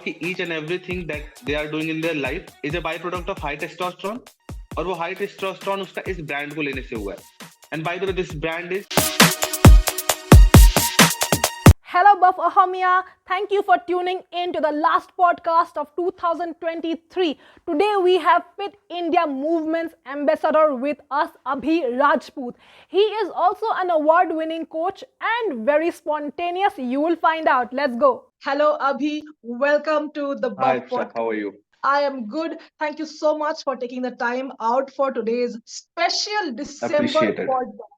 कि each and everything that they are doing in their life is a byproduct of high testosterone, और वो high testosterone उसका इस brand को लेने से हुआ है. And by the way, this brand is Hello, Buff Ahomia. Thank you for tuning in to the last podcast of 2023. Today we have Fit India Movement's ambassador with us, Abhi Rajput. He is also an award-winning coach and very spontaneous. You will find out. Let's go. Hello, Abhi. Welcome to the Hi, Buff Shah, podcast. how are you? I am good. Thank you so much for taking the time out for today's special December Appreciate it. podcast.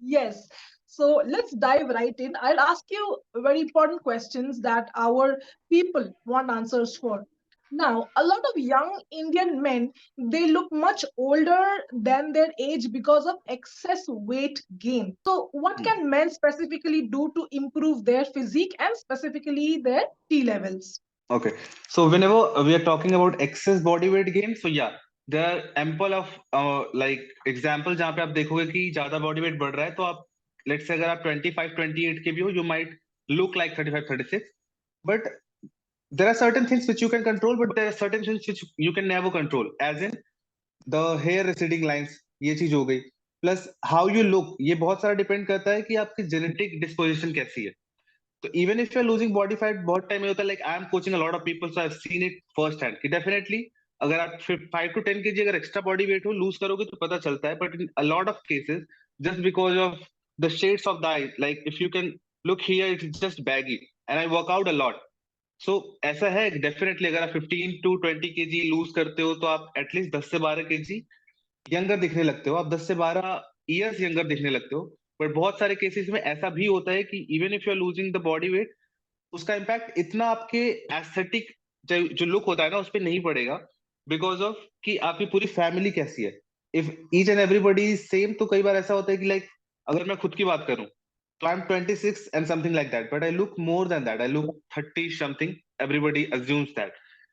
Yes. So let's dive right in. I'll ask you very important questions that our people want answers for. Now, a lot of young Indian men, they look much older than their age because of excess weight gain. So, what can men specifically do to improve their physique and specifically their T levels? Okay. So whenever we are talking about excess body weight gain, so yeah, there are ample of like example जहाँ पे आप देखोगे कि ज्यादा body weight बढ़ रहा है, तो आप let's say अगर आप 25 28 के भी हो, you might look like 35 36, but there are certain things which you can control, but there are certain things which you can never control, as in the hair receding lines, ये चीज हो गई, plus how you look, ये बहुत सारा depend करता है कि आपकी जेनेटिक डिस्पोजिशन कैसी है. तो even if you are losing body fat, बहुत टाइम में होता है, like I am coaching a lot of people, so I have seen it first hand कि डेफिनेटली अगर आप 5 to 10 kg अगर एक्स्ट्रा बॉडी वेट हो लूज करोगे तो पता चलता है, but in a lot of cases just because of the shades of the eye, like if you can look here it's just baggy, and I work out a lot. So ऐसा है definitely, अगर आप 15 to 20 kg loose करते हो तो आप at least 10 से 12 kg younger दिखने लगते हो, आप 10 से 12 ईयर्स यंगर दिखने लगते हो. बट बहुत सारे केसेस में ऐसा भी होता है कि even if you are losing the body weight, उसका इम्पैक्ट इतना आपके एस्थेटिक जो लुक होता है ना उस पर नहीं पड़ेगा, बिकॉज ऑफ कि आपकी पूरी फैमिली कैसी है. If each and everybody is same, तो कई बार ऐसा होता है कि लाइक अगर मैं खुद की बात करूं तो I am 26 and something like that, but I look more than that, I look 30 something, everybody assumes that.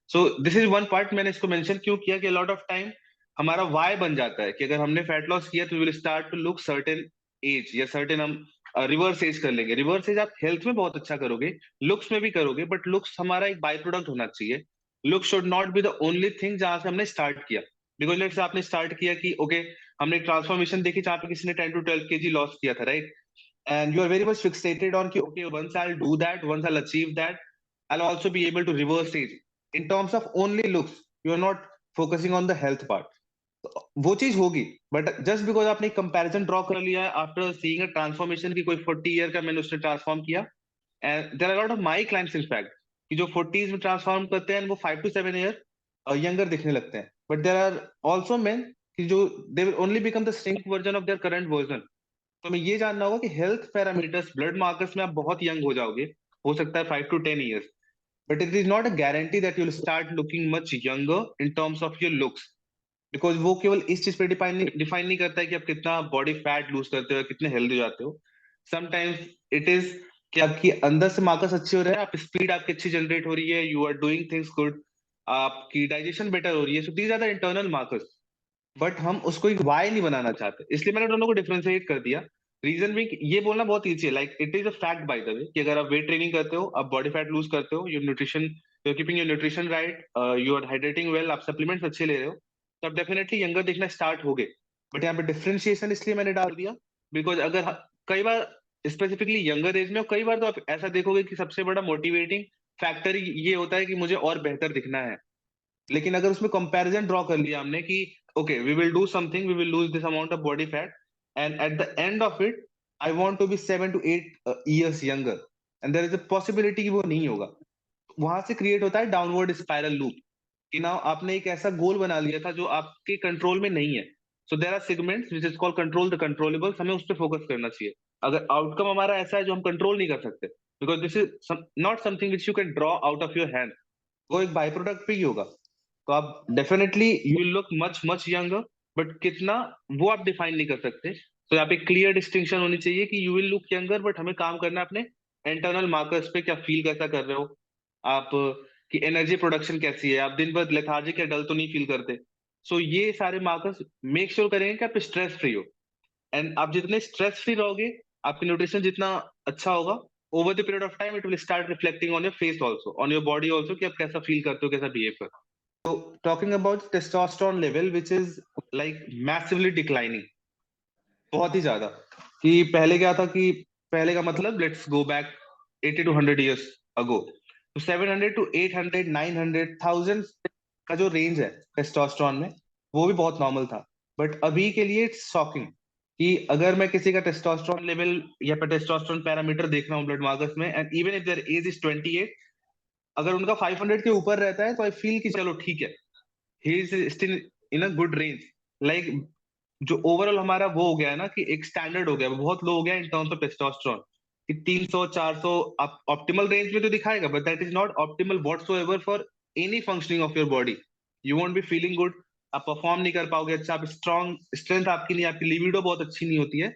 So this is one part. मैंने इसको मेंशन क्यों किया कि लॉट ऑफ टाइम हमारा वाई बन जाता है कि अगर हमने फैट लॉस किया तो we will start to look certain age, या सर्टेन हम रिवर्स एज कर लेंगे. रिवर्स एज आप हेल्थ में बहुत अच्छा करोगे, लुक्स में भी करोगे, बट लुक्स हमारा एक बाय प्रोडक्ट होना चाहिए. Look should not be the only thing जहां से हमने स्टार्ट किया. बिकॉज लेट्स आपने स्टार्ट किया कि ओके हमने ट्रांसफॉर्मेशन देखी जहां पे किसी ने 10 to 12 kg लॉस किया था, right, and you are very much fixated on कि okay once I'll do that, once I'll achieve that, I'll also be able to reverse it. In terms of only looks, you are not focusing on the health part. वो चीज होगी, but just because आपने एक comparison draw कर लिया after seeing a transformation की कोई 40 year का मैंने उसने ट्रांसफॉर्म किया, and there are lot of my clients in fact कि जो 40s में ट्रांसफॉर्म करते हैं वो 5 to 7 ईयर यंगर दिखने लगते हैं. But there are also men कि जो they will only become the shrink version of their current version. तो हमें ये जानना होगा कि हेल्थ पैरामीटर्स, ब्लड मार्कर्स में आप बहुत यंग हो जाओगे, हो सकता है 5 to 10 years, but it is not a guarantee that you will start looking much younger in terms of your looks. Because वो केवल इस चीज पे डिफाइन नहीं करता है कि आप कितना बॉडी फैट लूज करते हो, कितने हेल्दी हो जाते हो. समटाइम्स इट इज कि आपकी अंदर से मार्कर्स अच्छे हो रहे हैं, आप स्पीड आपकी अच्छी जनरेट हो रही है, you are doing things good, आपकी डाइजेशन बेटर हो रही है. So these are the internal markers, but हम उसको एक वाई नहीं बनाना चाहते, इसलिए मैंने दोनों को डिफरेंशिएट कर दिया. रीजन भी ये बोलना बहुत ईजी है, like it is a fact bye the वे कि अगर आप वेट ट्रेनिंग करते हो, आप बॉडी फैट लूज करते हो, your nutrition, you are keeping your nutrition right, you are hydrating well, आप सप्लीमेंट्स अच्छे ले रहे हो, तो आप डेफिनेटली यंगर दिखना स्टार्ट हो गए. बट यहाँ पे डिफरेंशिएशन इसलिए मैंने डाल दिया बिकॉज अगर कई बार स्पेसिफिकली यंगर एज में, और कई बार तो आप ऐसा देखोगे कि सबसे बड़ा मोटिवेटिंग फैक्टर ये होता है कि मुझे और बेहतर दिखना है. लेकिन अगर उसमें कंपैरिजन ड्रॉ कर लिया हमने कि okay, we will do something, we will lose this amount of body fat, and at the end of it I want to be 7 to 8 years younger, and there is a possibility कि वो नहीं होगा. वहां से create होता है downward spiral loop कि ना आपने एक ऐसा गोल बना लिया था जो आपके कंट्रोल में नहीं है. So there are segments which is called control the controllables, हमें उस पर फोकस करना चाहिए. अगर आउटकम हमारा ऐसा है जो हम कंट्रोल नहीं कर सकते, because this is not something which you can draw out of your hand, वो एक बाई प्रोडक्ट पे ही होगा. तो आप definitely you look much much younger, but कितना वो आप डिफाइन नहीं कर सकते. तो यहाँ पे क्लियर डिस्टिंक्शन होनी चाहिए कि you will look younger, but हमें काम करना है अपने इंटरनल मार्कर्स पे. क्या फील कैसा कर रहे हो आप, कि एनर्जी प्रोडक्शन कैसी है, आप दिन भर लेथार्जिक या डल तो नहीं फील करते. सो ये सारे मार्कर्स मेक श्योर करेंगे कि आप स्ट्रेस फ्री हो, एंड आप जितने स्ट्रेस फ्री रहोगे, आपकी न्यूट्रिशन जितना अच्छा होगा, over the period of time it will start reflecting on your face also, on your body also, कि आप कैसा feel करते हो, कैसा behave करते हो. So talking about testosterone level which is like massively declining, बहुत ही ज्यादा. कि पहले क्या था कि पहले का मतलब let's go back 80 to 100 years ago, तो 700 to 800 900 1000 का जो रेंज है टेस्टोस्टेरोन में, वो भी बहुत नॉर्मल था. बट अभी के लिए इट्स शॉकिंग कि अगर मैं किसी का टेस्टोस्टेरोन लेवल या टेस्टोस्टेरोन पैरामीटर देख रहा हूँ ब्लड मार्कर्स में, and even if their age is 28, अगर उनका 500 के ऊपर रहता है तो आई फील कि चलो ठीक है, he is still in a good range. Like जो ओवरऑल हमारा वो हो गया है ना कि एक स्टैंडर्ड हो गया, वो बहुत लो हो गया इन टर्म्स ऑफ टेस्टोस्टेरोन, कि 300 400 आप ऑप्टिमल रेंज में तो दिखाएगा, but that is not optimal whatsoever for any functioning of your body. You won't be feeling good, आप परफॉर्म नहीं कर पाओगे अच्छा, आप स्ट्रॉन्ग स्ट्रेंथ आपकी नहीं, आपकी लिबिडो बहुत अच्छी नहीं होती है.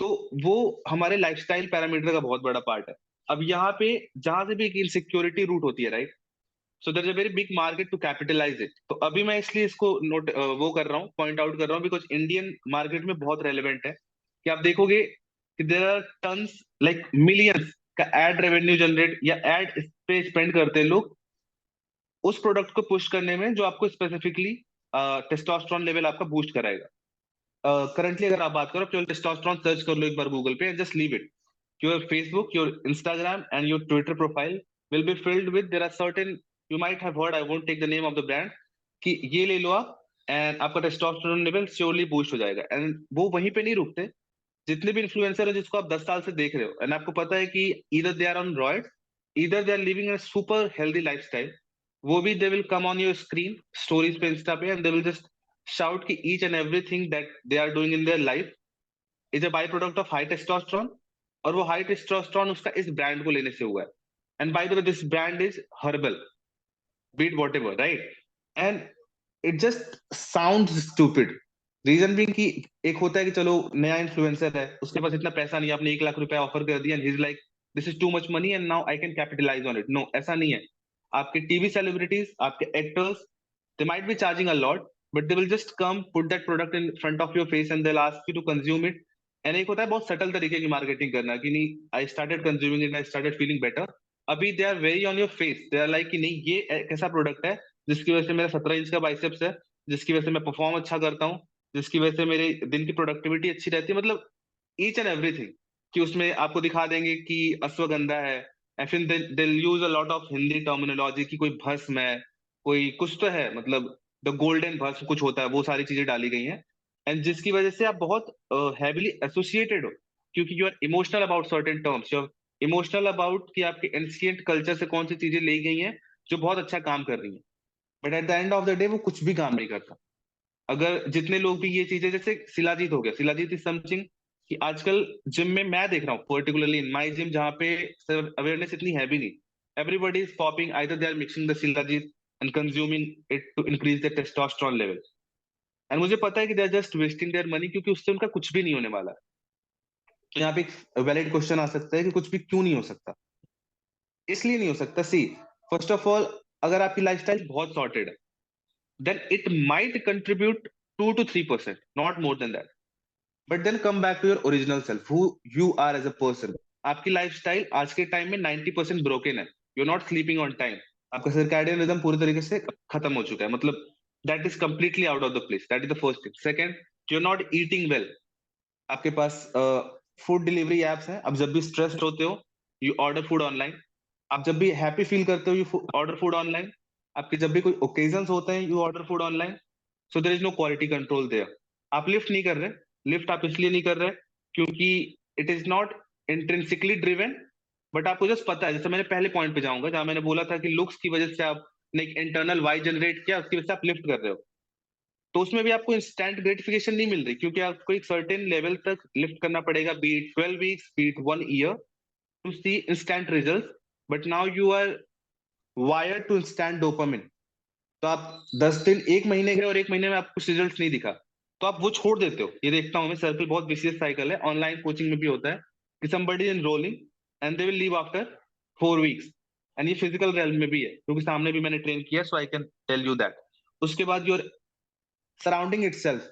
तो वो हमारे लाइफस्टाइल पैरामीटर का बहुत बड़ा पार्ट है. अब यहाँ पे जहां से भी एक इनसिक्योरिटी रूट होती है, right, so there is a very big market to capitalise it. तो अभी मैं इसलिए इसको नोट वो कर रहा हूँ, पॉइंट आउट कर रहा हूँ, बिकॉज इंडियन मार्केट में बहुत रेलेवेंट है. कि आप देखोगे कि there are tons like millions का एड रेवेन्यू जनरेट या एड पे स्पेंड करते हैं लोग उस प्रोडक्ट को पुश करने में जो आपको स्पेसिफिकली टेस्टोस्टेरोन लेवल आपका बूस्ट कराएगा. करंटली अगर आप बात करो, केवल टेस्टोस्टेरोन सर्च कर लो एक बार गूगल पे, just leave it. Your Facebook, your Instagram, and your Twitter profile will be filled with, there are certain, you might have heard, I won't take the name of the brand, कि ये ले लो आप and आपका testosterone level surely boost हो जाएगा. And वो वहीं पे नहीं रुकते. जितने भी इन्फ्लुएंसर है जिसको आप 10 साल से देख रहे हो एंड आपको पता है कि इधर दे आर ऑन रॉयड, इधर they are living a super healthy lifestyle, वो भी they will come on your screen stories पे इंस्टा पे and they will just shout कि each and everything that they are doing in their life is a by product of high testosterone. और वो high testosterone उसका इस brand को लेने से हुआ है. And by the way this brand is herbal, be it whatever, right. And it just sound stupid. Reason भी कि एक होता है कि चलो नया इन्फ्लुएंसर है, उसके पास इतना पैसा नहीं है, आपने 1 लाख रुपया ऑफर कर दिया and he is like this is too much money and now I can capitalise on it. No, ऐसा नहीं है. आपके टीवी सेलिब्रिटीज, आपके actors, they might be charging a lot, but they will just come put that product in front of your face and they'll ask you to consume it. And एक होता है बहुत subtle तरीके की marketing करना कि नहीं, I started consuming it, I started feeling better. अभी they are very on your face, they are like कि नहीं ये एक ऐसा प्रोडक्ट है जिसकी वजह से मेरा 17 इंच का बाइसेप्स है, जिसकी वजह से मैं परफॉर्म अच्छा करता हूँ, जिसकी वजह से मेरे दिन की प्रोडक्टिविटी अच्छी रहती है. मतलब ईच एंड एवरीथिंग, कि उसमें आपको दिखा देंगे कि अश्वगंधा है, एंड फिर they use a lot of Hindi terminology की कोई भस्म है, कोई कुछ तो है, मतलब द गोल्डन भस्म कुछ होता है, वो सारी चीजें डाली गई हैं. एंड जिसकी वजह से आप बहुत हैविली एसोसिएटेड हो, क्योंकि you are emotional about certain terms, you are emotional about कि आपके एंशिएंट कल्चर से कौन सी चीजें ली गई हैं जो बहुत अच्छा काम कर रही हैं. But at the end of the day वो कुछ भी काम नहीं करता. अगर जितने लोग भी ये चीजें, जैसे शिलाजीत हो गया, शिलाजीत इज समथिंग कि आजकल जिम में मैं देख रहा हूँ, पर्टिकुलरली इन माई जिम, जहाँ पे अवेयरनेस इतनी है भी नहीं, everybody is popping, either they are mixing the shilajit and consuming it to increase the testosterone level. And मुझे पता है कि they are just wasting their money, क्योंकि उससे उनका कुछ भी नहीं होने वाला है. तो यहाँ पे एक वैलिड क्वेश्चन आ सकता है कि कुछ भी क्यों नहीं हो सकता. इसलिए नहीं हो सकता, सी, फर्स्ट ऑफ ऑल, अगर आपकी लाइफस्टाइल बहुत सॉर्टेड है, then it might contribute 2 to 3%, not more than that. But then come back to your original self, who you are as a person. आपकी लाइफस्टाइल आज के टाइम में 90% ब्रोकन है. You are not sleeping on time. आपका circadian rhythm पूरी तरीके से खत्म हो चुका है, मतलब that is completely out of the place. That is the first thing. Second, you are not eating well. आपके पास फूड डिलीवरी एप्स हैं, आप जब भी स्ट्रेस्ड होते हो यू ऑर्डर फूड ऑनलाइन. आप जब भी हैप्पी फील करते हो यू ऑर्डर फूड ऑनलाइन. आपके जब भी कोई ओकेजन होते हैं you order food online. So there is no quality control there. आप लिफ्ट नहीं कर रहे. लिफ्ट आप इसलिए नहीं कर रहे क्योंकि it is not intrinsically driven, but आपको जस्ट पता है. जैसे मैंने पहले पॉइंट पे जाऊंगा जहां मैंने बोला था कि लुक्स की वजह से आपने एक इंटरनल वाई जनरेट किया, उसकी वजह से आप लिफ्ट कर रहे हो. तो उसमें भी आपको इंस्टेंट ग्रेटिफिकेशन नहीं मिल रही, क्योंकि आपको एक सर्टेन लेवल तक लिफ्ट करना पड़ेगा, be it 12 weeks, be it 1 year, to see instant result. But now you are wired to instant dopamine. तो आप 10 दिन, 1 महीने गए और 1 महीने में आपको कुछ रिजल्ट नहीं दिखा, तो आप वो छोड़ देते हो. ये देखता हूं मैं, सर्कल बहुत विशियस साइकिल है. ऑनलाइन कोचिंग में भी होता है कि somebody is enrolling and they will leave after 4 weeks. And ये फिजिकल रेल्म में भी है, क्योंकि सामने भी मैंने ट्रेन किया, so I can tell you that. उसके बाद योर सराउंडिंग इटसेल्फ,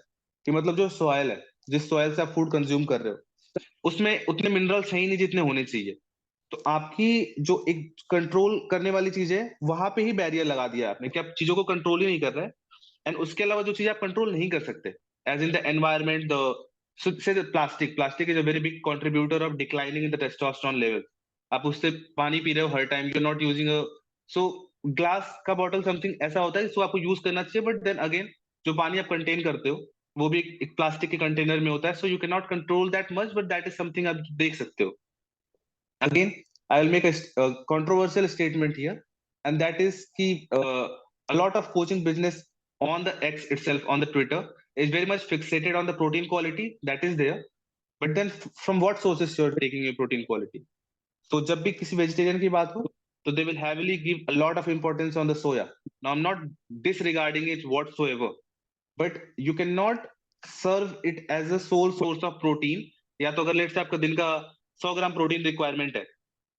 कि मतलब जो सॉयल है, जिस सॉयल से आप फूड कंज्यूम कर रहे हो, उसमें उतने मिनरल्स हैं ही नहीं जितने होने चाहिए. तो आपकी जो एक कंट्रोल करने वाली चीज है वहां पे ही बैरियर लगा दिया आपने कि आप चीजों को कंट्रोल ही नहीं कर रहे। एंड उसके अलावा जो चीज आप कंट्रोल नहीं कर सकते, as in the environment, the plastic is a very big contributor of declining in the testosterone level. आप उससे पानी पी रहे हो हर time, you are not using a, so glass का बॉटल समथिंग ऐसा होता है जिसको आपको यूज करना चाहिए, बट देन अगेन जो पानी आप कंटेन करते हो वो भी एक प्लास्टिक के कंटेनर में होता है, so you can not control that much, but that is something आप देख सकते हो। Again, I will make a controversial statement here, and that is कि a lot of coaching business on the X itself, on the Twitter, is very much fixated on the protein quality that is there. But then from what sources you're taking your protein quality? So जब भी किसी vegetarian की बात हो, तो they will heavily give a lot of importance on the soya. Now I'm not disregarding it whatsoever, but you cannot serve it as a sole source of protein. या तो अगर लेट्स से आपका दिन का 100 ग्राम प्रोटीन रिक्वायरमेंट है,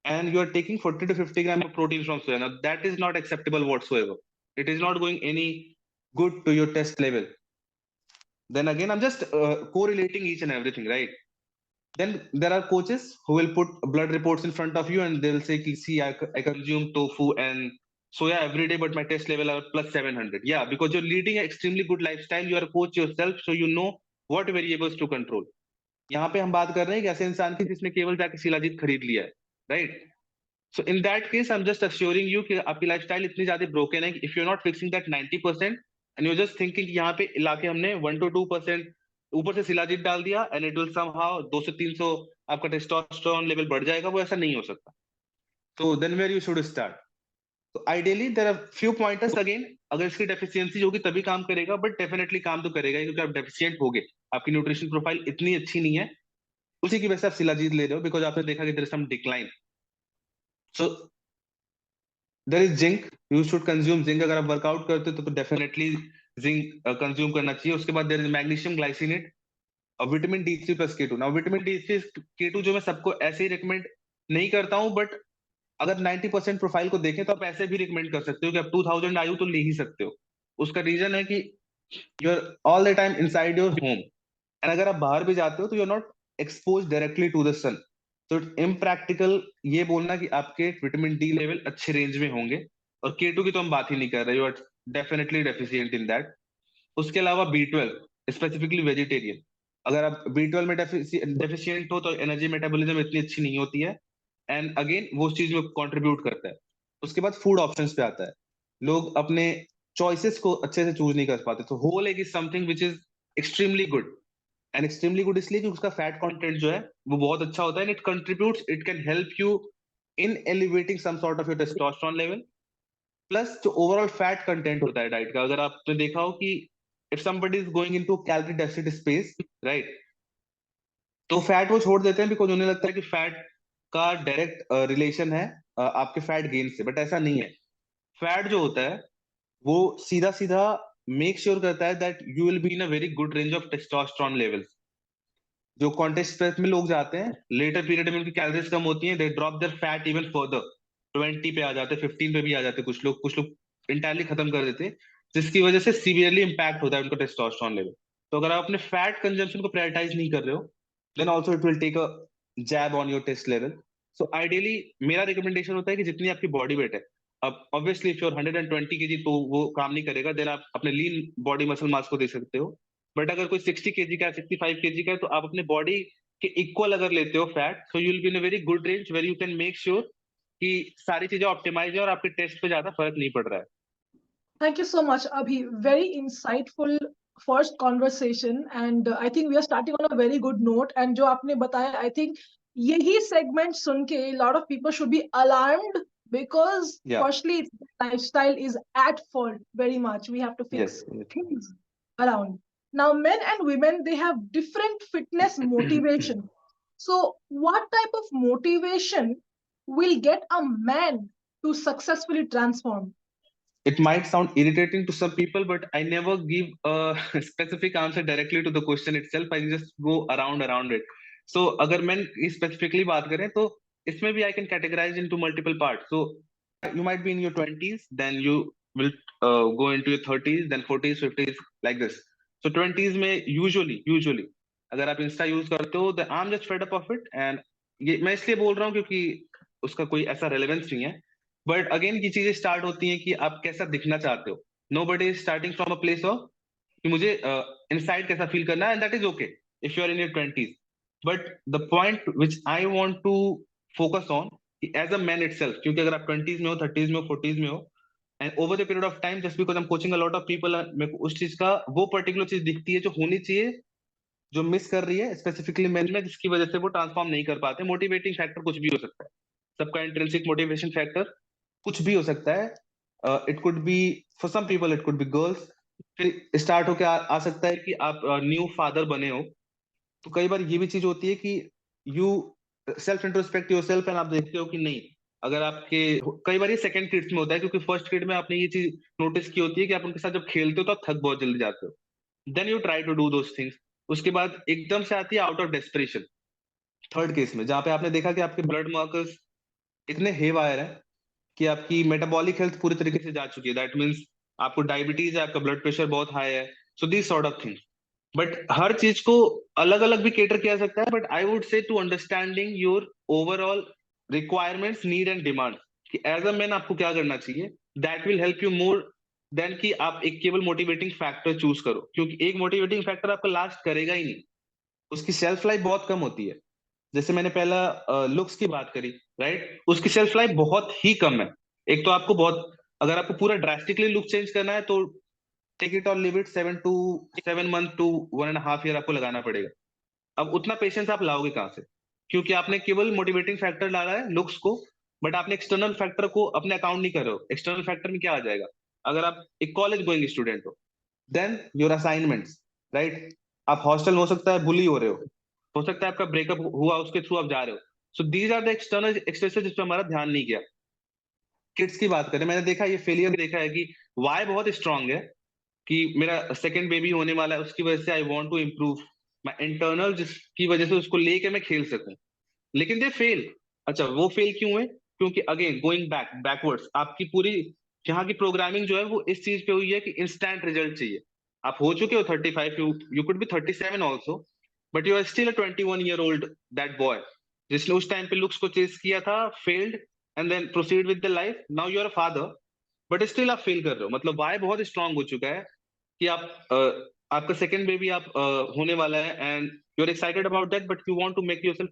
and you are taking 40 to 50 grams of protein from soya. Now, that is not acceptable whatsoever. It is not going any good to your test level. Then again, I'm just correlating each and everything, right? Then there are coaches who will put blood reports in front of you and they will say, see, I consume tofu and soya every day, but my test level are plus 700. Yeah, because you're leading an extremely good lifestyle. You are a coach yourself, so you know what variables to control. यहाँ पे हम बात कर रहे हैं कि ऐसे इंसान की जिसने केवल जाके शिलाजीत खरीद लिया है, right? So in that case, I'm just assuring you कि आपकी लाइफस्टाइल इतनी ज्यादा ब्रोकन है कि if you're not fixing that 90% and you're just thinking कि यहाँ पे इलाके हमने 1 to 2% ऊपर से शिलाजीत डाल दिया and it will somehow 200 300 आपका टेस्टोस्टेरोन लेवल बढ़ जाएगा, वो ऐसा नहीं हो सकता। So then where you should start? तो ideally there are few pointers again, अगर इसकी डेफिशिएंसी होगी तभी काम करेगा, बट डेफिनेटली काम तो करेगा क्योंकि आप डेफिशिएंट होगे, आपकी न्यूट्रिशन प्रोफाइल इतनी अच्छी नहीं है, उसी की वजह से आप शिलाजीत ले रहे हो बिकॉज आपने देखा कि there is some decline. So there is zinc, you should consume zinc. अगर आप वर्कआउट करते हो तो डेफिनेटली जिंक कंज्यूम करना चाहिए। उसके बाद देयर इज मैग्नीशियम ग्लाइसिनेट और विटामिन डी3 प्लस के टू। नाउ विटामिन डी3 के टू जो मैं सबको ऐसे ही रिकमेंड नहीं करता हूँ, बट अगर 90% प्रोफाइल को देखें तो आप ऐसे भी रिकमेंड कर सकते हो कि आप 2000 आयु तो ले ही सकते हो। उसका रीजन है कि you are all the time inside your home, and अगर आप बाहर भी जाते हो तो you are not expose directly to the sun, तो इट्स इम्प्रैक्टिकल ये बोलना कि आपके विटामिन डी लेवल अच्छे रेंज में होंगे। और के2 की तो हम बात ही नहीं कर रहे, you are definitely deficient in that. उसके अलावा बी12, स्पेसिफिकली वेजिटेरियन, अगर आप बी12 में डेफिशिएंट हो तो एनर्जी मेटाबॉलिज्म इतनी अच्छी नहीं होती है, एंड अगेन वो उस चीज में कंट्रीब्यूट करता है। उसके बाद फूड ऑप्शंस पे आता है, लोग अपने चॉइसेस को अच्छे से चूज नहीं कर पाते। तो whole egg is something which is extremely good, and extremely good इसलिए कि उसका फैट कंटेंट जो है वो बहुत अच्छा होता है, and it contributes, it can help you in elevating some sort of your testosterone level. Plus जो ओवरऑल फैट कंटेंट होता है डाइट का, अगर आपने देखा हो कि if somebody is going into calorie deficit space, right, तो फैट वो छोड़ देते हैं बिकॉज उन्हें लगता है कि फैट का डायरेक्ट रिलेशन है आपके फैट गेन से, बट ऐसा नहीं है। फैट जो होता है वो सीधा सीधा मेक श्योर करता है that you will be in a very good range of testosterone levels. जो कॉन्टेस्ट स्ट्रेस में लोग जाते हैं लेटर पीरियड में उनकी कैलोरीज कम होती हैं, they drop their fat even further, 20 पे आ जाते हैं, 15 पे भी आ जाते हैं, कुछ लोग इंटायरली खत्म कर देते हैं, जिसकी वजह से सीवियरली इंपैक्ट होता है उनका टेस्टोस्टेरोन लेवल। तो अगर आप अपने फैट कंजम्पशन को प्रायोरिटाइज नहीं कर रहे हो, then also it will take a jab on your test level. So ideally मेरा रिकमेंडेशन होता है कि जितनी आपकी बॉडी वेट है, अब obviously if you are 120 kg तो वो काम नहीं करेगा, देन आप अपने लीन बॉडी मसल मास को दे सकते हो। बट अगर कोई 60 kg का 65 kg का है तो आप अपने बॉडी के इक्वल अगर लेते हो fat, so you will be in a very good range where you can make sure कि सारी चीजें ऑप्टिमाइज है और आपके टेस्ट पे ज्यादा फर्क नहीं पड़ रहा है। Thank you so much, Abhi. Very insightful first conversation, and I think we are starting on a very good note. And जो आपने बताया, I think यही segment सुन के a lot of people should be alarmed because Yeah. firstly, lifestyle is at fault very much. We have to fix Yes. things around. Now, men and women, they have different fitness motivation. So, what type of motivation will get a man to successfully transform? It might sound irritating to some people, but I never give a specific answer directly to the question itself. I just go around it. So अगर मैं specifically बात करें तो इसमें भी I can categorize into multiple parts. So you might be in your 20s, then you will go into your 30s, then 40s, 50s, like this. So 20s में usually अगर आप इंस्टा यूज करते हो, then I'm just fed up of it, and ये मैं इसलिए बोल रहा हूँ क्योंकि उसका कोई ऐसा रेलेवेंस नहीं है। बट अगेन ये चीजें स्टार्ट होती हैं कि आप कैसा दिखना चाहते हो। Nobody is starting from a place of कि मुझे इनसाइड कैसा फील करना है, and that is okay if you are in your 20s। But the point which I want to focus on as a man itself, क्योंकि अगर आप 20s में हो, 30s में हो, 40s में हो, and over the period of time, just because I am coaching a lot of people, मेरे को उस चीज का वो पर्टिकुलर चीज दिखती है जो होनी चाहिए, जो मिस कर रही है स्पेसिफिकली मेन में, जिसकी वजह से वो ट्रांसफॉर्म नहीं कर पाते। मोटिवेटिंग फैक्टर कुछ भी हो सकता है, सबका इंट्रिंसिक मोटिवेशन फैक्टर कुछ भी हो सकता है। It could be, for some people it could be girls. फिर स्टार्ट होके आ सकता है कि आप न्यू फादर बने हो, तो कई बार ये भी चीज होती है कि you self introspect your self, and आप देखते हो कि नहीं, अगर आपके, कई बार ये सेकंड किड्स में होता है, क्योंकि फर्स्ट किड में आपने ये चीज नोटिस की होती है कि आप उनके साथ जब खेलते हो तो आप थक बहुत जल्दी जाते हो, then you try to do those things. उसके बाद एकदम से आती है out of desperation, third case में, जहां पे आपने देखा कि आपके ब्लड मार्कर्स इतने हेवायर हैं कि आपकी मेटाबॉलिक हेल्थ पूरी तरीके से जा चुकी है। दैट मीन्स आपको डायबिटीज है, आपका ब्लड प्रेशर बहुत हाई है, so this sort of things. But हर चीज को अलग अलग भी केटर किया जा सकता है, but I would say to understanding your overall requirements, need and demand, कि एज अ मैन आपको क्या करना चाहिए, that will help you more than कि आप एक केवल मोटिवेटिंग फैक्टर चूज करो, क्योंकि एक मोटिवेटिंग फैक्टर आपका लास्ट करेगा ही नहीं, उसकी शेल्फ लाइफ बहुत कम होती है। जैसे मैंने पहला लुक्स की बात करी, राइट, उसकी शेल्फ लाइफ बहुत ही कम है। एक तो आपको बहुत, अगर आपको पूरा ड्रास्टिकली लुक चेंज करना है तो टेक इट और live it 7 to 7 month to 1.5 year आपको लगाना पड़ेगा। अब उतना पेशेंस आप लाओगे कहाँ से, क्योंकि आपने केवल मोटिवेटिंग फैक्टर डाला है लुक्स को, बट आपने एक्सटर्नल फैक्टर को अपने अकाउंट नहीं कर रहे हो। एक्सटर्नल फैक्टर में क्या आ जाएगा, अगर आप एक कॉलेज गोइंग स्टूडेंट हो, देन योर असाइनमेंट्स, राइट, आप हॉस्टल में हो सकता है बुली हो सकता है आपका ब्रेकअप हुआ, उसके थ्रू आप जा रहे हो। So these are the external expresses जिस पे हमारा ध्यान नहीं गया। किड्स की बात करें, मैंने देखा, ये फेलियर देखा है कि वाई बहुत स्ट्रांग है कि मेरा सेकंड बेबी होने वाला है, उसकी वजह से I want to improve my internal, जिसकी वजह से उसको लेके मैं खेल सकूं, लेकिन दे फेल। अच्छा, वो फेल क्यों है, क्योंकि अगेन गोइंग बैकवर्ड्स, आपकी पूरी यहाँ की प्रोग्रामिंग जो है वो इस चीज पे हुई है कि इंस्टेंट रिजल्ट चाहिए। आप हो चुके हो 35, you could be 37 also, but you are still a 21-year-old that boy, जिसने उस टाइम पे लुक्स को चेस किया था, failed, and then proceed with the life. Now you are a father, but still आप फेल कर रहे हो। मतलब वाई बहुत स्ट्रांग हो चुका है कि आपका सेकंड बेबी आप होने वाला है, and you are excited about that, but you want to make yourself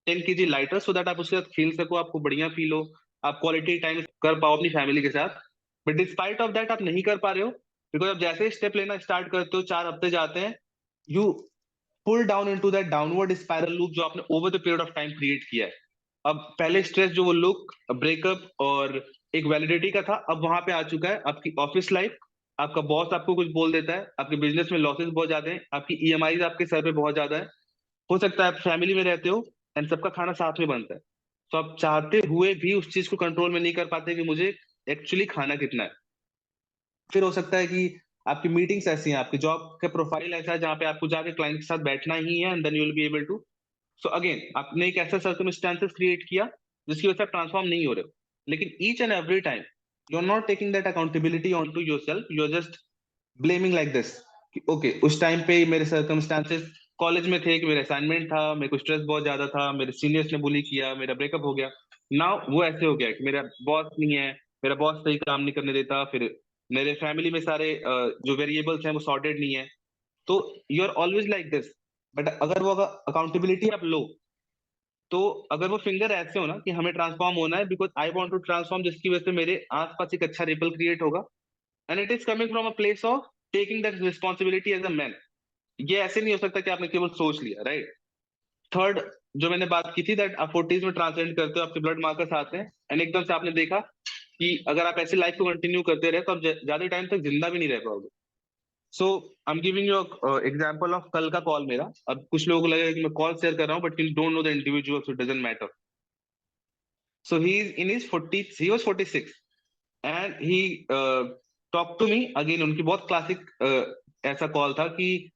10 kg lighter, so that आप उसके साथ खेल सको, आपको बढ़िया फील हो, आप क्वालिटी टाइम कर पाओ अपनी फैमिली के साथ। बट डिस्पाइट ऑफ दैट आप नहीं कर पा रहे हो, बिकॉज आप जैसे स्टेप लेना स्टार्ट करते हो, 4 हफ्ते जाते हैं, you pull down into that downward spiral loop जो आपने over the period of time create किया है। अब पहले स्ट्रेस जो वो लुक, ब्रेकअप और एक वैलिडिटी का था, अब वहां पे आ चुका है आपकी ऑफिस लाइफ। आपका बॉस आपको कुछ बोल देता है, आपके बिजनेस में लॉसेस बहुत ज्यादा हैं, आपकी ईएमआई आपके सर पे बहुत ज्यादा है, हो सकता है आप फैमिली में रहते हो एंड सबका खाना साथ में बनता है, तो आप चाहते हुए भी उस चीज को कंट्रोल में नहीं कर पाते कि मुझे एक्चुअली खाना कितना है। फिर हो सकता है कि आपकी मीटिंग्स ऐसी हैं, आपकी जॉब का प्रोफाइल ऐसा है जहाँ पे आपको जाके क्लाइंट के साथ बैठना ही है, and then you will be able to. So again आपने एक ऐसा सर्कमस्टेंसेस क्रिएट किया जिसकी वजह से आप ट्रांसफॉर्म नहीं हो रहे हो, लेकिन each and every time you are not taking that accountability on to your self, you are just blaming like this कि ओके उस टाइम पे मेरे सर्कमस्टांसेस कॉलेज में थे कि मेरा असाइनमेंट था, मेरे को स्ट्रेस बहुत ज्यादा था, मेरे सीनियर्स ने बुली किया, मेरा ब्रेकअप हो गया। नाउ वो ऐसे हो गया कि मेरा बॉस नहीं है, मेरा बॉस सही काम नहीं करने देता, फिर मेरे फैमिली में सारे जो वेरिएबल्स हैं वो सॉर्टेड नहीं है, तो you are always like this. But अगर वो अकाउंटेबिलिटी आप लो, तो अगर वो फिंगर ऐसे हो ना कि हमें ट्रांसफॉर्म होना है because I want to transform, जिसकी वजह से मेरे आसपास एक अच्छा रिपल क्रिएट होगा, and it is coming from a place of taking that responsibility as a man. ये ऐसे नहीं हो सकता कि आपने केवल सोच लिया, राइट। थर्ड, जो मैंने बात की थी, दैट आप 40s में ट्रांसलेट करते हो, आपके ब्लड मार्कर्स आते हैं, एंड एकदम से आपने देखा कि अगर आप ऐसी लाइफ को कंटिन्यू करते रहे तो आप ज्यादा टाइम तक जिंदा भी नहीं रह पाओगे। So I am giving you example of कल का कॉल मेरा। अब कुछ लोगों को लगेगा कि मैं कॉल शेयर कर रहा हूँ, but you don't know the individual, so it doesn't matter. So he is in his 40, he was 46, and he talk to me again. उनकी बहुत क्लासिक ऐसा कॉल था कि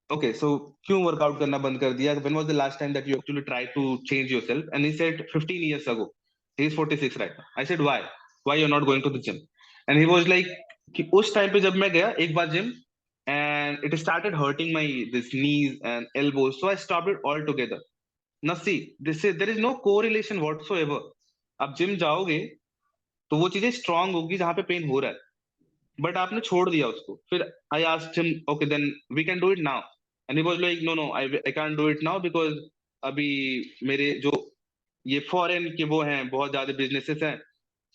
ओके, सो क्यों वर्कआउट करना बंद कर दिया, when was the last time that you actually try to change yourself, and he said 15 years ago, he is 46 right. I said why you are not going to the gym, and he was like कि उस time पे जब मैं गया एक बार gym, and it started hurting my this knees and elbows, so I stopped it all together. नसी, this is there is no correlation whatsoever. आप जिम जाओगे तो वो चीजें स्ट्रांग होगी जहां पे पेन हो रहा है, बट आपने छोड़ दिया उसको। फिर I asked him, okay then we can do it now, and he was like no no I can't do it now because अभी मेरे जो ये फॉरेन के वो हैं, बहुत ज्यादा बिजनेसेस हैं,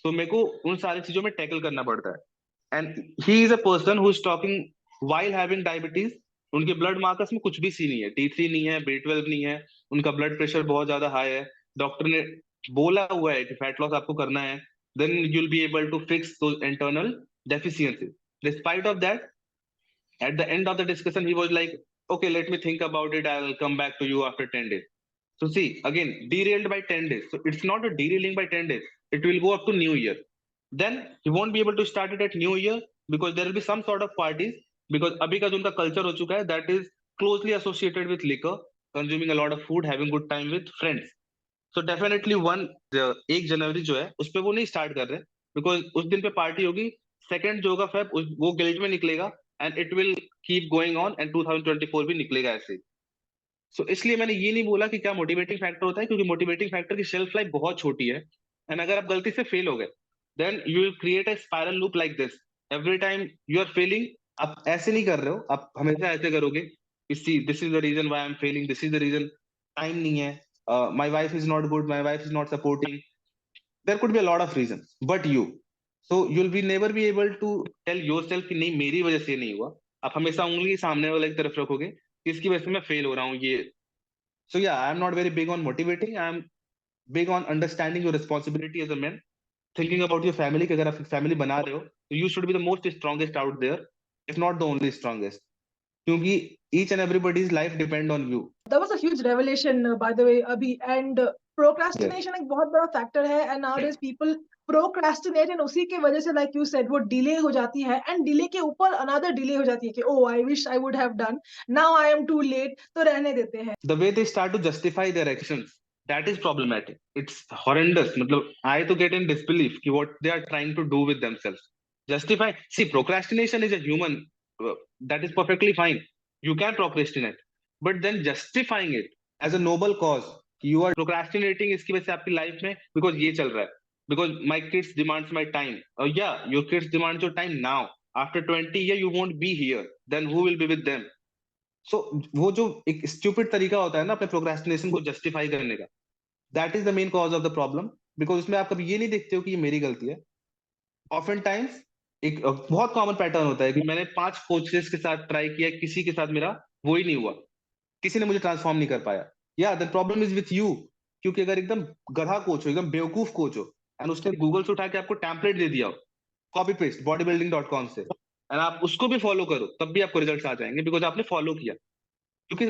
तो मेरे को उन सारी चीजों में टैकल करना पड़ता है। And he is a person who is talking while having diabetes. उनके ब्लड मार्कर्स में कुछ भी सी नहीं है, T3 नहीं है, B12 नहीं है, उनका ब्लड प्रेशर बहुत ज्यादा हाई है। डॉक्टर ने बोला हुआ है कि फैट लॉस आपको करना है, then you will be able to fix those internal deficiencies. Despite of that, at the end of the discussion, he was like, "Okay, let me think about it. I'll come back to you after 10 days." So see, again, derailed by 10 days. So it's not a derailing by 10 days. It will go up to New Year. Then he won't be able to start it at New Year because there will be some sort of parties. Because अभी का जो उनका culture हो चुका है, that is closely associated with liquor, consuming a lot of food, having good time with friends. So definitely one 1 जनवरी जो है उस पे वो नहीं स्टार्ट कर रहे, बिकॉज उस दिन पे पार्टी होगी। सेकंड जो होगा फेब, वो गिल्ट में निकलेगा, and it will keep going on, and 2024 भी निकलेगा ऐसे ही। सो इसलिए मैंने ये नहीं बोला कि क्या मोटिवेटिंग फैक्टर होता है, क्योंकि मोटिवेटिंग फैक्टर की शेल्फ लाइफ बहुत छोटी है। एंड अगर आप गलती से फेल हो गए, then you will create a spiral loop like this. Every time you are failing, आप ऐसे नहीं कर रहे हो, आप हमेशा ऐसे करोगे कि see this is the reason why I am failing, this is the reason, time नहीं है, my wife is not good, my wife is not supporting, there could be a lot of reason, but you, so you will be never be able to tell yourself कि नहीं मेरी वजह से नहीं हुआ। आप हमेशा उंगली सामने वाले की तरफ रखोगे कि इसकी वजह से मैं फेल हो रहा हूँ ये। So yeah, I'm not very big on motivating. I'm big on understanding your responsibility as a man, thinking about your family कि अगर आप फैमिली बना रहे हो तो you should be the most strongest out there, if not the only strongest, क्योंकि each and everybody's life depend on you. That was a huge revelation, by the way, Abhi. And Yes. procrastination एक बहुत बड़ा factor है, and nowadays people procrastinate, and उसी के वजह से, like you said, वो delay हो जाती है, and delay के ऊपर another delay हो जाती है कि oh, I wish I would have done. Now I am too late, तो रहने देते हैं. The way they start to justify their actions, that is problematic. It's horrendous. मतलब I to get in disbelief कि what they are trying to do with themselves. Justify. See, procrastination is a human. That is perfectly fine. You can procrastinate, but then justifying it as a noble cause. You are procrastinating इसकी वजह से आपकी life में because ये चल रहा है. Because my kids demands my time. Yeah, your kids demand your time now. After 20 years, you won't be here. Then who will be with them? सो वो जो एक स्टूपिड तरीका होता है ना अपने प्रोक्रेस्टिनेशन को जस्टिफाई करने का, that is the main cause of the problem. Because उसमें आप कभी ये नहीं देखते हो कि ये मेरी गलती है। ऑफन टाइम्स एक बहुत कॉमन पैटर्न होता है कि मैंने 5 कोचेस के साथ ट्राई किया, किसी के साथ मेरा वो ही नहीं हुआ, किसी ने मुझे ट्रांसफॉर्म नहीं कर पाया। या the problem is with you, क्योंकि अगर एकदम गधा कोच हो, एकदम बेवकूफ कोच हो, एंड उसने गूगल से उठा के आपको टेम्पलेट दे दिया हो, कॉपी पेस्ट बॉडीबिल्डिंग.com से, एंड आप उसको भी फॉलो करो, तब भी आपको रिजल्ट आ जाएंगे, बिकॉज आपने फॉलो किया। क्योंकि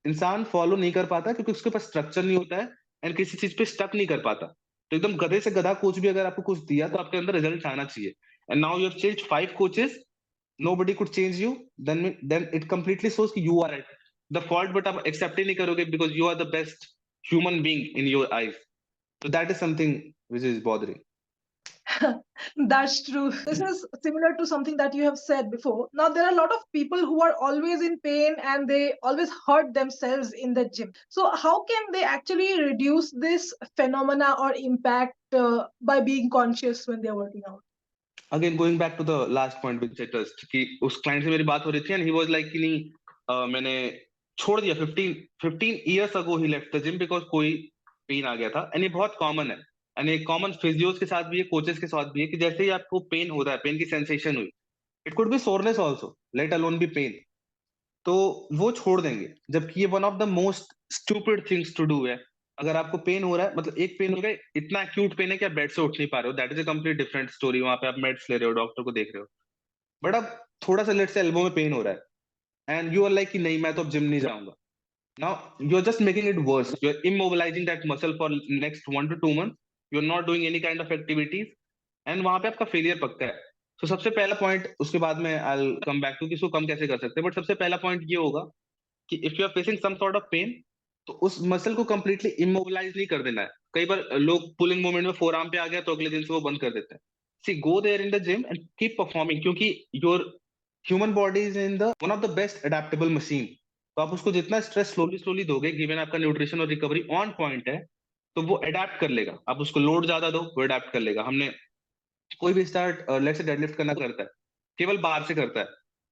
इंसान फॉलो नहीं कर पाता क्योंकि उसके पास स्ट्रक्चर नहीं होता है, एंड किसी चीज पे स्टक नहीं कर पाता। तो एकदम गधे से गधा कोच भी अगर आपको कुछ दिया तो आपके अंदर रिजल्ट आना चाहिए। And now you have changed 5 coaches, nobody could change you, then it completely shows कि you are at the fault, but आप accept ही नहीं करोगे because you are the best human being in your eyes. So that is something which is bothering. That's true. This is similar to something that you have said before. Now, there are a lot of people who are always in pain and they always hurt themselves in the gym. So, how can they actually reduce this phenomena or impact by being conscious when they're working out? Again, going back to the last point which I touched, कि उस client से मेरी बात हो रही थी, and he was like कि नहीं, मैंने छोड़ दिया 15 years ago he left the gym because कोई पेन आ गया था। एंड ये बहुत कॉमन है, एंड ये कॉमन फिजियोस के साथ भी है, कोचेस के साथ भी है, कि जैसे ही आपको पेन होता है, पेन की सेंसेशन हुई, it could be soreness also, let alone be pain, तो वो छोड़ देंगे। जबकि ये one of the most stupid things to do है। अगर आपको पेन हो रहा है, मतलब एक पेन हो गया, इतना एक्यूट पेन है कि आप बेड से उठ नहीं पा रहे हो, that is a complete different story. वहां पे आप मेड्स ले रहे हो, डॉक्टर को देख रहे हो। बट अब थोड़ा सा लेट से एल्बो में पेन हो रहा है, एंड यू आर लाइक कि नहीं मैं तो अब जिम नहीं जाऊंगा। Now you are just making it worse, you are immobilising that muscle for next 1 to 2 months, you are not doing any kind of activities, and वहां पे आपका फेलियर पक्का है। तो सबसे पहला पॉइंट, उसके बाद में I will come back to कि इसको कम कैसे कर सकते हैं, बट सबसे पहला पॉइंट ये होगा कि if you are facing some sort of pain, तो उस मसल को कंप्लीटली इमोबिलाइज नहीं कर देना है। कई बार लोग पुलिंग मूवमेंट में फोर आर्म पे आ गया तो अगले दिन से वो बंद कर देते हैं। See go there in the gym and keep performing, क्योंकि your human body is in the one of the best adaptable machine. तो आप उसको जितना स्ट्रेस स्लोली स्लोली दोगे, गिवन आपका न्यूट्रिशन और रिकवरी ऑन पॉइंट है, तो वो अडेप्ट कर लेगा। आप उसको लोड ज्यादा दो, वो अडेप्ट कर लेगा। हमने कोई भी स्टार्ट लेट्स से डेडलिफ्ट करना करता है, केवल बार से करता है,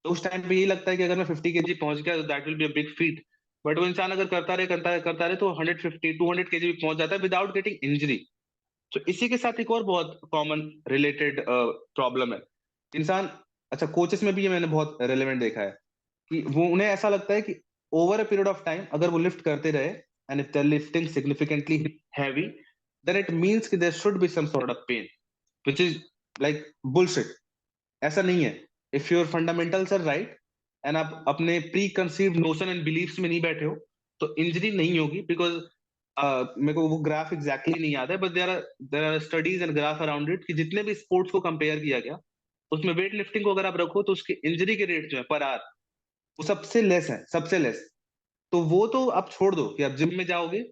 तो उस टाइम पे यही लगता है कि अगर मैं 50 kg पहुंच गया तो that will be a big feet. But वो इंसान अगर करता रहे तो 150 200 kg भी पहुंच जाता है विदाउट गेटिंग इंजरी। तो इसी के साथ एक और बहुत कॉमन रिलेटेड प्रॉब्लम है इंसान। अच्छा, कोचेस में भी ये मैंने बहुत रेलेवेंट देखा है कि वो उन्हें ऐसा लगता है कि over a period of time अगर वो लिफ्ट करते रहे and if they are lifting significantly heavy, then it means कि there should be some sort of pain, which is like bullshit. ऐसा नहीं है। If your fundamentals are right and आप अपने preconceived notion and beliefs में नहीं बैठे हो, तो इंजरी नहीं होगी। बिकॉज मेरे को वो ग्राफ एग्जैक्टली नहीं याद है, but there are studies and graph around it कि जितने भी स्पोर्ट्स को कंपेयर किया गया, उसमें वेट लिफ्टिंग को अगर आप रखो तो उसके इंजरी के रेट जो है पर आवर, वो सबसे लेस है, सबसे लेस। तो वो तो आप छोड़ दो कि आप जिम में जाओगे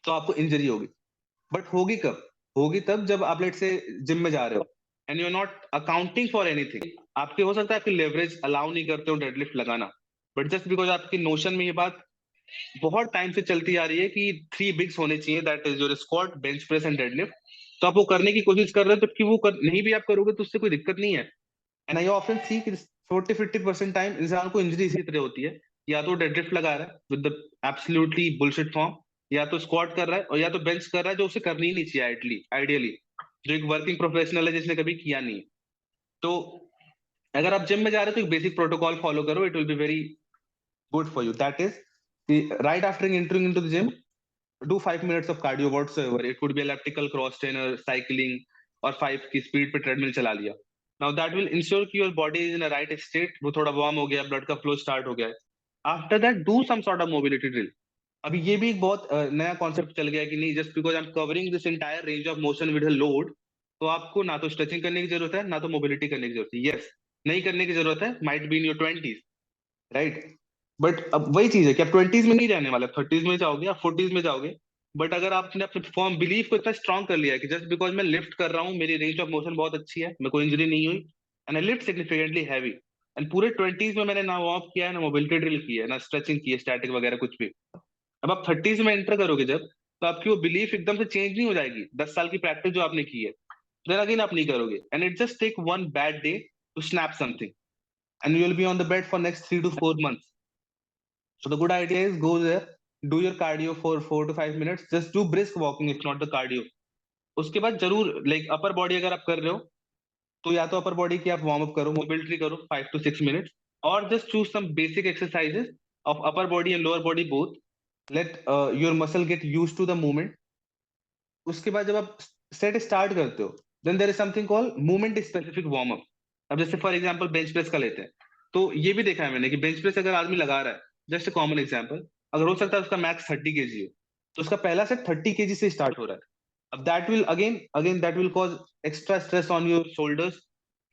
तो आपको इंजरी होगी, बट होगी कब? होगी तब जब आप लेट से जिम में जा रहे हो and you are not accounting for anything. आपके हो सकता है आपकी लेवरेज अलाउ नहीं करते हो डेडलिफ्ट लगाना, बट जस्ट बिकॉज आपकी नोशन में ये बात बहुत टाइम से चलती आ रही है कि 3 बिग्स होने चाहिए, that is your squat, bench press and deadlift. तो आप वो करने की कोशिश कर रहे हो, जबकि वो नहीं भी आप करोगे तो उससे कोई दिक्कत नहीं है। एंड आई ऑफन सी कि 40-50% टाइम इंसान को इंजरी इसी तरह होती है, या तो डेडलिफ्ट लगा रहा है with the absolutely bullshit form, या तो स्क्वाट कर रहा है, और या तो बेंच कर रहा है जो उसे करनी ही नहीं चाहिए आइडियली, जो एक वर्किंग प्रोफेशनल है जिसने कभी किया नहीं है। तो अगर आप जिम में जा रहे हो तो एक बेसिक प्रोटोकॉल फॉलो करो, it will be very good for you. That is right after entering into the gym, do 5 minutes of cardio whatsoever. It could be elliptical, cross trainer, cycling, और 5 की speed पे treadmill चला लिया। Now that will ensure कि your body is in a right state, वो थोड़ा warm हो गया, ब्लड का फ्लो स्टार्ट हो गया है। After that do some sort of mobility drill. अभी ये भी एक बहुत नया कॉन्सेप्ट चल गया है कि नहीं, just because I am covering this entire range of motion with a load, तो आपको ना तो स्ट्रेचिंग करने की जरूरत है, ना तो मोबिलिटी करने की जरूरत है। यस, नहीं करने की जरूरत है, might be in your 20s, right. But अब वही चीज है कि आप 20s में नहीं रहने वाले, 30s में जाओगे, आप 40s में जाओगे। बट अगर आपने अपने फॉर्म बिलीफ को इतना स्ट्रांग कर लिया है कि जस्ट बिकॉज मैं लिफ्ट कर रहा हूँ, मेरी रेंज ऑफ मोशन बहुत अच्छी है, मेरे को इंजरी नहीं हुई, and I lift significantly heavy, and पूरे 20s में मैंने ना वार्म अप किया है, ना मोबिलिटी ड्रिल की है, ना स्ट्रेचिंग की है, स्टैटिक वगैरह कुछ भी। अब आप 30s में एंटर करोगे जब, तो आपकी वो बिलीफ एकदम से चेंज नहीं हो जाएगी। 10 साल की प्रैक्टिस जो आपने की है, देन अगेन आप नहीं करोगे, and it just take one bad day to snap something, and you will be on the bed for next 3 to 4 months। So the good idea is go there, do your cardio for 4 to 5 minutes. Just do brisk walking, if not the cardio. उसके बाद जरूर like upper body अगर आप कर रहे हो, तो या तो अपर बॉडी की आप वार्म अप करो, मोबिलिटी करो 5 to 6 minutes, और just choose some basic exercises of upper body and lower body both. Let your muscle get use to the movement. उसके बाद जब आप सेट स्टार्ट करते हो, then there is something called movement specific warm up. अब जैसे for example bench press का लेते हैं, तो ये भी देखा है मैंने कि बेंच प्रेस अगर आदमी लगा रहा है, जस्ट कॉमन एग्जांपल, अगर हो सकता है उसका मैक्स 30 kg हो, तो उसका पहला सेट 30 kg से स्टार्ट हो रहा है। अब that will again again that will cause extra stress on your shoulders,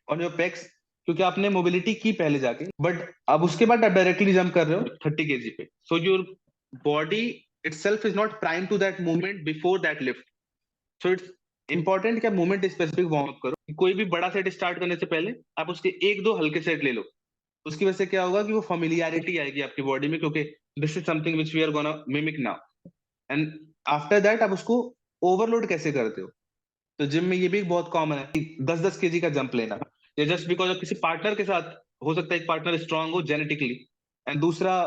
on your PECS, क्योंकि आपने मोबिलिटी की पहले जाके, बट अब उसके बाद आप डायरेक्टली जंप कर रहे हो 30 kg पे। So your body itself is not primed to that movement before that lift. So it's important कि आप मूवमेंट स्पेसिफिक वार्म अप करो। कोई भी बड़ा सेट स्टार्ट करने से पहले आप उसके 1-2 हल्के सेट ले लो। उसकी वजह से क्या होगा कि वो फेमिलियरिटी आएगी आपकी बॉडी में, क्योंकि this is something which we are gonna mimic now. And after that आप उसको ओवरलोड कैसे करते हो। तो जिम में ये भी बहुत कॉमन है कि 10-10 kg का जंप लेना, या जस्ट बिकॉज आप किसी पार्टनर के साथ, हो सकता है एक पार्टनर स्ट्रांग हो जेनेटिकली एंड दूसरा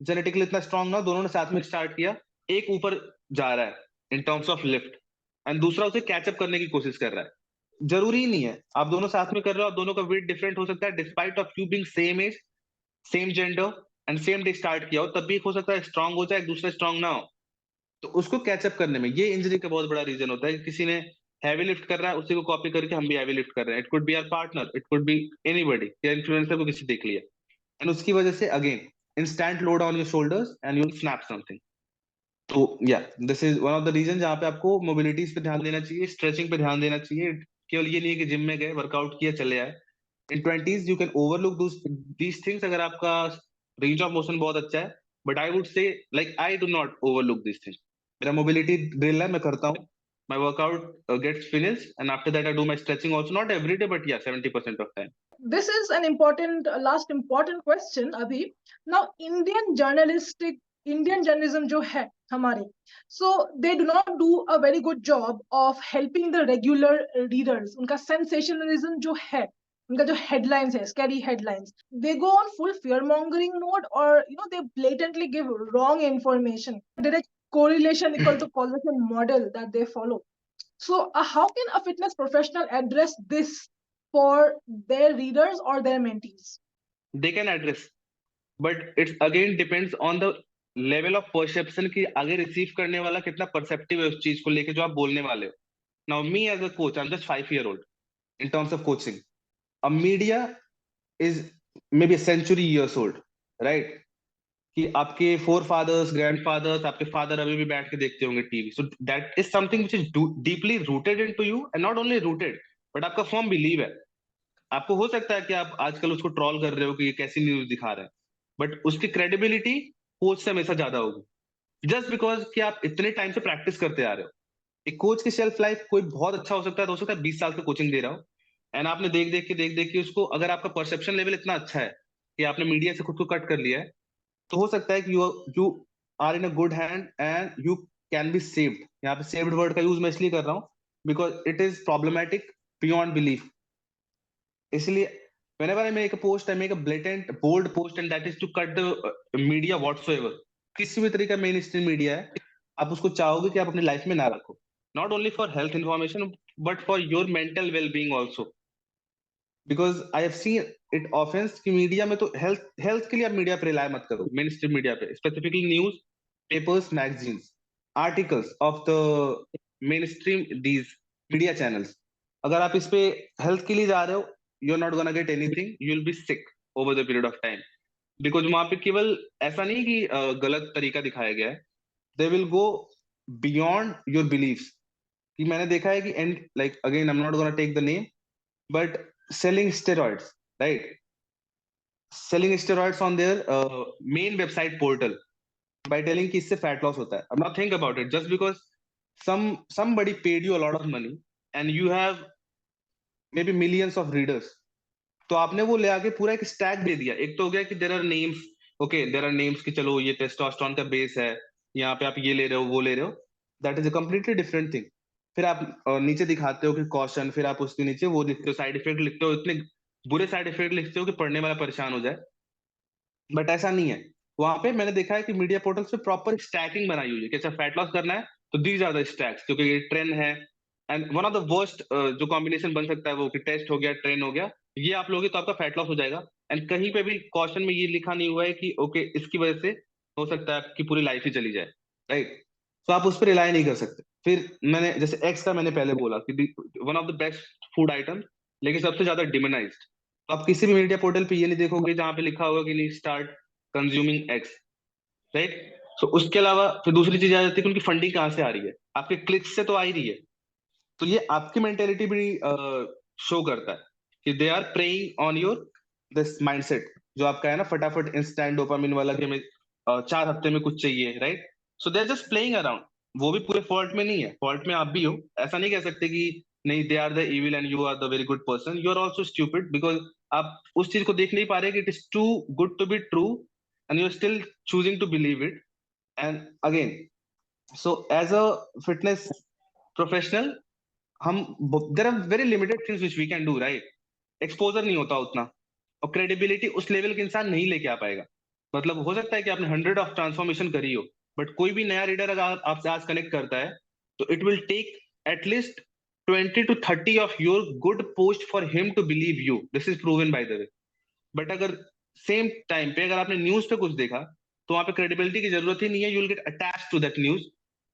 जेनेटिकली इतना स्ट्रांग ना हो, दोनों ने साथ में स्टार्ट किया, एक ऊपर जा रहा है in terms of lift and दूसरा उसे कैचअप करने की कोशिश कर रहा है। जरूरी ही नहीं है आप दोनों साथ में कर रहे हो, आप दोनों का वेट डिफरेंट हो सकता है, despite of you being same age, same gender and same day start किया हो, तब भी हो सकता है स्ट्रांग हो जाए, एक दूसरा स्ट्रांग ना हो। तो उसको कैचअप करने में ये इंजरी का बहुत बड़ा रीजन होता है कि किसी ने हैवी लिफ्ट कर रहा है, उसी को कॉपी करके हम भी हैवी लिफ्ट कर रहे हैं। It could be our partner, it could be anybody, या इन्फ्लुएंसर को किसी देख लिया, एंड उसकी वजह से again instant load on your shoulders and you will snap something. तो या this is one of the reason जहाँ पे आपको मोबिलिटीज पे ध्यान देना चाहिए, स्ट्रेचिंग पे ध्यान देना चाहिए। केवल ये नहीं है कि जिम में गए, वर्कआउट किया, चले आए। इन 20s you can overlook these things अगर आपका रेंज ऑफ मोशन बहुत अच्छा है, बट आई वुड से like I do not overlook this things. मेरा मोबिलिटी ड्रिल है, मैं करता हूँ, my workout gets finished, and after that I do my stretching also, not every day, but yeah, 70% of time. This is an important last important question abhi. Now Indian journalism जो है हमारी, so they do not do a very good job of helping the regular readers. उनका sensationalism जो है, उनका जो headlines है, scary headlines, they go on full fear mongering mode, or they blatantly give wrong information. Direct correlation equal to causation model that they follow. So how can a fitness professional address this for their readers or their mentees? They can address, but it's again depends on the level of perception कि आगे receive करने वाला कितना perceptive है उस चीज को लेके जो आप बोलने वाले हो. Now me as a coach, I'm just 5 year old in terms of coaching. A media is maybe a century years old, right? कि आपके फोर फादर्स ग्रैंडफादर्स आपके फादर अभी भी बैठ के देखते होंगे TV. So that is something which is deeply rooted into you, and not only rooted but आपका फर्म बिलीव है. आपको हो सकता है कि आप आजकल उसको ट्रोल कर रहे हो कि ये कैसी न्यूज दिखा रहा है, बट उसकी क्रेडिबिलिटी कोच से हमेशा ज्यादा होगी, जस्ट बिकॉज कि आप इतने टाइम से प्रैक्टिस करते आ रहे हो. एक कोच की शेल्फ लाइफ कोई बहुत अच्छा हो सकता है, तो हो सकता है 20 साल का कोचिंग दे रहा हो, एंड आपने देख देख के उसको, अगर आपका परसेप्शन लेवल इतना अच्छा है कि आपने मीडिया से खुद को कट कर लिया है, तो हो सकता है कि you are in a good hand and you can be saved. यहाँ पे सेव्ड वर्ड का यूज मैं इसलिए कर रहा हूँ because it is problematic beyond belief. इसलिए whenever I make a post, I make a blatant bold post, and that is to cut the media whatsoever. किसी भी तरीके का मेन स्ट्रीम मीडिया है, आप उसको चाहोगे कि आप अपनी लाइफ में ना रखो, not only for health information but for your mental well being also. Because I have seen it offence कि मीडिया में तो हेल्थ हेल्थ के लिए आप मीडिया पे रिलाय मत करो. मेन स्ट्रीम मीडिया पे specifically news papers magazines articles of the main stream these media channels, अगर आप इस पे हेल्थ के लिए जा रहे हो, you are not gonna get anything, you will be sick over the period of time. Because वहां पे केवल ऐसा नहीं कि गलत तरीका दिखाया गया है, they will go beyond your believes. कि मैंने देखा है कि and like again I am not gonna take the name, but selling steroids, right? Selling steroids on their main website portal by telling कि इससे fat loss होता है. अब now think about it. Just because somebody paid you a lot of money and you have maybe millions of readers, तो आपने वो ले आके पूरा एक स्टैक दे दिया. एक तो हो गया कि there are names, okay there are names कि चलो ये टेस्टोस्टेरोन का बेस है, यहाँ पे आप ये ले रहे हो वो ले रहे हो, that is a completely different thing. फिर आप नीचे दिखाते हो कि कॉशन, फिर आप उसके नीचे वो लिखते हो, साइड इफेक्ट लिखते हो, इतने बुरे साइड इफेक्ट लिखते हो कि पढ़ने वाला परेशान हो जाए. बट ऐसा नहीं है. वहां पे मैंने देखा है कि मीडिया पोर्टल्स पे प्रॉपर स्टैकिंग बनाई हुई है कि अच्छा फैट लॉस करना है तो दीज आर द स्टैक्स, क्योंकि ये ट्रेंड है. And one of the worst जो कॉम्बिनेशन बन सकता है वो कि टेस्ट हो गया ट्रेन हो गया, ये आप लोगे तो आपका फैट लॉस हो जाएगा. एंड कहीं पे भी क्वेश्चन में ये लिखा नहीं हुआ है कि ओके इसकी वजह से हो सकता है आपकी पूरी लाइफ ही चली जाए, राइट? तो आप उस पर रिलाई नहीं कर सकते. फिर मैंने जैसे एक्स का मैंने पहले बोला कि one of the best food item, लेकिन सबसे ज्यादा डिमोनाइज्ड. तो आप किसी भी मीडिया पोर्टल पे ये नहीं देखोगे जहां पे लिखा होगा कि नहीं स्टार्ट कंज्यूमिंग एग्स, राइट? सो उसके अलावा फिर दूसरी चीज आ जाती है कि उनकी फंडिंग कहाँ से आ रही है, आपके क्लिक्स से तो आ ही रही है. तो ये आपकी मेंटेलिटी भी शो करता है कि they are preying on your this mindset जो आपका है ना, फटाफट इंस्टेंट डोपामिन वाला कि हमें 4 हफ्ते में कुछ चाहिए, right? So they are just playing around. वो भी पूरे फॉल्ट में नहीं है, फॉल्ट में आप भी हो. ऐसा नहीं कह सकते कि नहीं they are the evil and you are the very good person. You are also stupid because आप उस चीज को देख नहीं पा रहे कि it is too good to be true and you're still choosing to believe it. And again, so as a fitness professional, हम there are very limited things which we can do, right? Exposure नहीं होता उतना, और credibility उस level के इंसान नहीं लेके आ पाएगा. मतलब हो सकता है कि आपने 100 ऑफ ट्रांसफॉर्मेशन करी हो, बट कोई भी नया रीडर अगर आपसे आज कनेक्ट करता है तो it will take at least 20 to 30 of your good post for him to believe you. This is proven by the way. But अगर सेम टाइम पे अगर आपने न्यूज पे कुछ देखा तो वहां पे क्रेडिबिलिटी की जरूरत ही नहीं है. You will get attached to that news.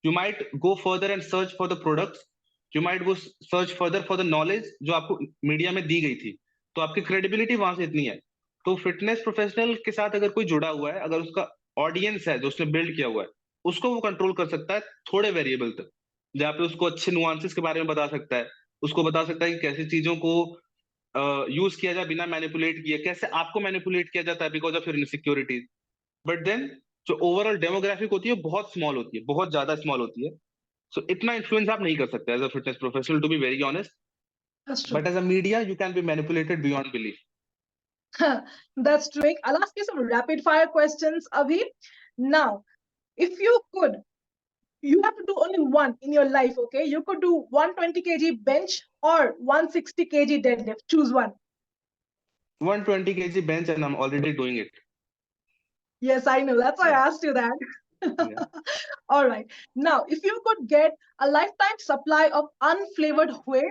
You might go further and search for the products. You might go search further for the knowledge जो आपको मीडिया में दी गई थी. तो आपकी क्रेडिबिलिटी वहां से इतनी है. तो फिटनेस प्रोफेशनल के साथ अगर कोई जुड़ा हुआ है, अगर उसका ऑडियंस है जो उसने बिल्ड किया हुआ है, उसको वो कंट्रोल कर सकता है थोड़े वेरिएबल तक, जहाँ पे उसको अच्छे नुआंसेस के बारे में बता सकता है, उसको बता सकता है कि कैसी चीजों को यूज किया जाए बिना मैनिपुलेट किए, कैसे आपको मैनिपुलेट किया जाता है because of your insecurities. But then जो ओवरऑल डेमोग्राफिक होती है बहुत स्मॉल होती है, बहुत ज्यादा स्मॉल होती है. So इतना influence आप नहीं कर सकते as a fitness professional, to be very honest. That's true. But as a media, you can be manipulated beyond belief. That's true. I'll ask you some rapid fire questions, Abhi. Now, if you could, you have to do only one in your life, okay? You could do 120 kg bench or 160 kg deadlift. Choose one. 120 kg bench, and I'm already doing it. Yes, I know. That's why Yeah. I asked you that. Yeah. All right. Now, if you could get a lifetime supply of unflavored whey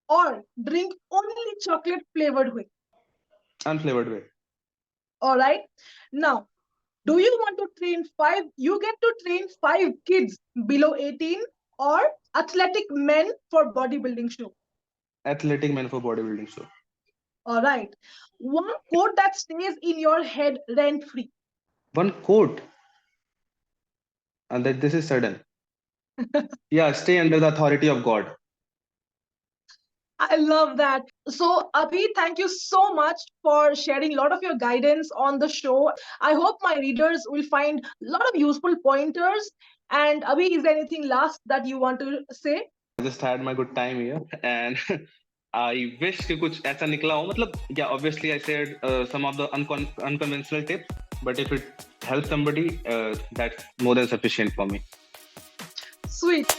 or drink only chocolate flavored whey. Unflavored way. All right. Now, do you want to train you get to train 5 kids below 18 or athletic men for bodybuilding show? Athletic man for bodybuilding show. All right. One quote that stays in your head rent free. One quote, and that this is sudden. Yeah, stay under the authority of God. I love that. So, Abhi, thank you so much for sharing a lot of your guidance on the show. I hope my readers will find a lot of useful pointers. And Abhi, is there anything last that you want to say? I just had my good time here, and I wish कि कुछ ऐसा निकला हो. मतलब, yeah, obviously I said some of the unconventional tips, but if it helps somebody, that's more than sufficient for me. Sweet.